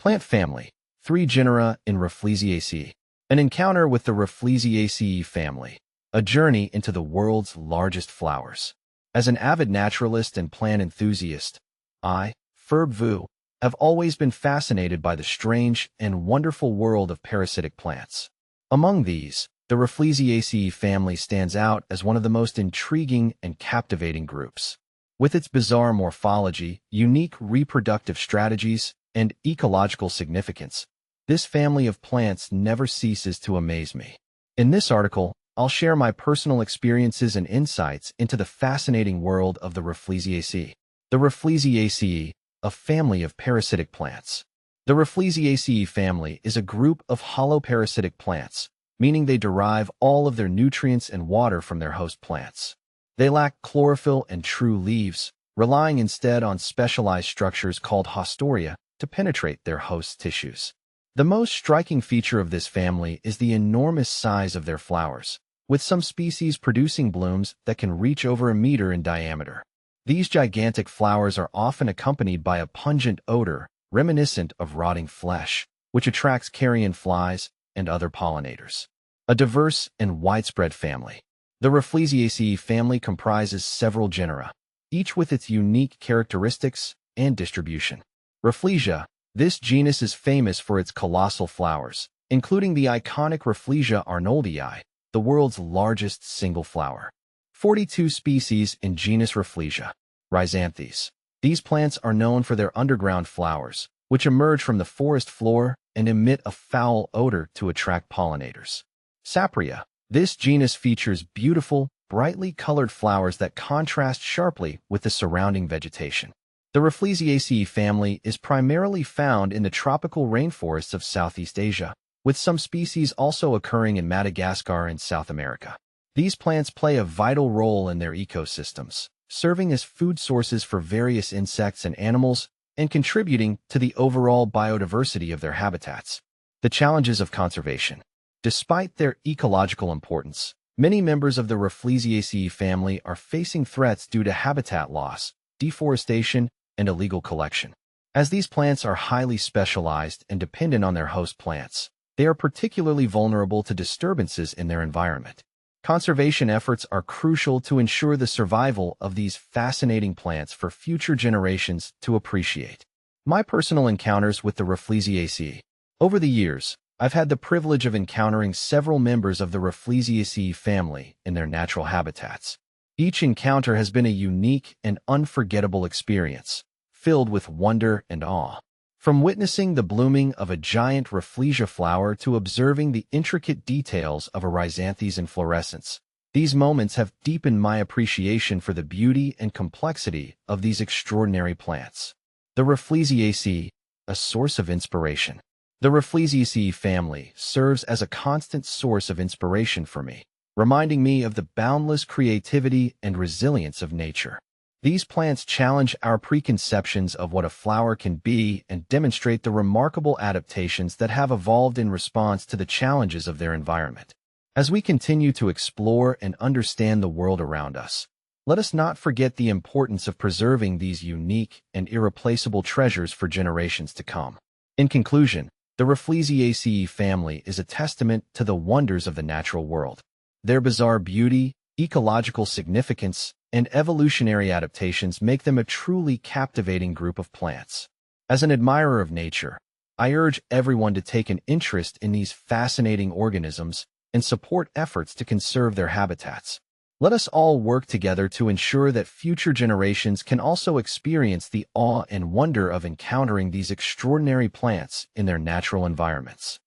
Plant family. 3 genera in Rafflesiaceae. An encounter with the Rafflesiaceae family. A journey into the world's largest flowers. As an avid naturalist and plant enthusiast, I, Ferb Vu, have always been fascinated by the strange and wonderful world of parasitic plants. Among these, the Rafflesiaceae family stands out as one of the most intriguing and captivating groups. With its bizarre morphology, unique reproductive strategies, and ecological significance, this family of plants never ceases to amaze me. In this article, I'll share my personal experiences and insights into the fascinating world of the Rafflesiaceae. The Rafflesiaceae, a family of parasitic plants. The Rafflesiaceae family is a group of holoparasitic plants, meaning they derive all of their nutrients and water from their host plants. They lack chlorophyll and true leaves, relying instead on specialized structures called haustoria to penetrate their host tissues. The most striking feature of this family is the enormous size of their flowers, with some species producing blooms that can reach over a meter in diameter. These gigantic flowers are often accompanied by a pungent odor reminiscent of rotting flesh, which attracts carrion flies and other pollinators. A diverse and widespread family. The Rafflesiaceae family comprises several genera, each with its unique characteristics and distribution. Rafflesia. This genus is famous for its colossal flowers, including the iconic Rafflesia arnoldii, the world's largest single flower. 42 species in genus Rafflesia. Rhizanthes. These plants are known for their underground flowers, which emerge from the forest floor and emit a foul odor to attract pollinators. Sapria. This genus features beautiful, brightly colored flowers that contrast sharply with the surrounding vegetation. The Rafflesiaceae family is primarily found in the tropical rainforests of Southeast Asia, with some species also occurring in Madagascar and South America. These plants play a vital role in their ecosystems, serving as food sources for various insects and animals and contributing to the overall biodiversity of their habitats. The challenges of conservation. Despite their ecological importance, many members of the Rafflesiaceae family are facing threats due to habitat loss, deforestation, and illegal collection. As these plants are highly specialized and dependent on their host plants, they are particularly vulnerable to disturbances in their environment. Conservation efforts are crucial to ensure the survival of these fascinating plants for future generations to appreciate. My personal encounters with the Rafflesiaceae. Over the years, I've had the privilege of encountering several members of the Rafflesiaceae family in their natural habitats. Each encounter has been a unique and unforgettable experience, filled with wonder and awe. From witnessing the blooming of a giant Rafflesia flower to observing the intricate details of a Rhizanthes inflorescence, these moments have deepened my appreciation for the beauty and complexity of these extraordinary plants. The Rafflesiaceae, a source of inspiration. The Rafflesiaceae family serves as a constant source of inspiration for me, reminding me of the boundless creativity and resilience of nature. These plants challenge our preconceptions of what a flower can be and demonstrate the remarkable adaptations that have evolved in response to the challenges of their environment. As we continue to explore and understand the world around us, let us not forget the importance of preserving these unique and irreplaceable treasures for generations to come. In conclusion, the Rafflesiaceae family is a testament to the wonders of the natural world. Their bizarre beauty, ecological significance, and evolutionary adaptations make them a truly captivating group of plants. As an admirer of nature, I urge everyone to take an interest in these fascinating organisms and support efforts to conserve their habitats. Let us all work together to ensure that future generations can also experience the awe and wonder of encountering these extraordinary plants in their natural environments.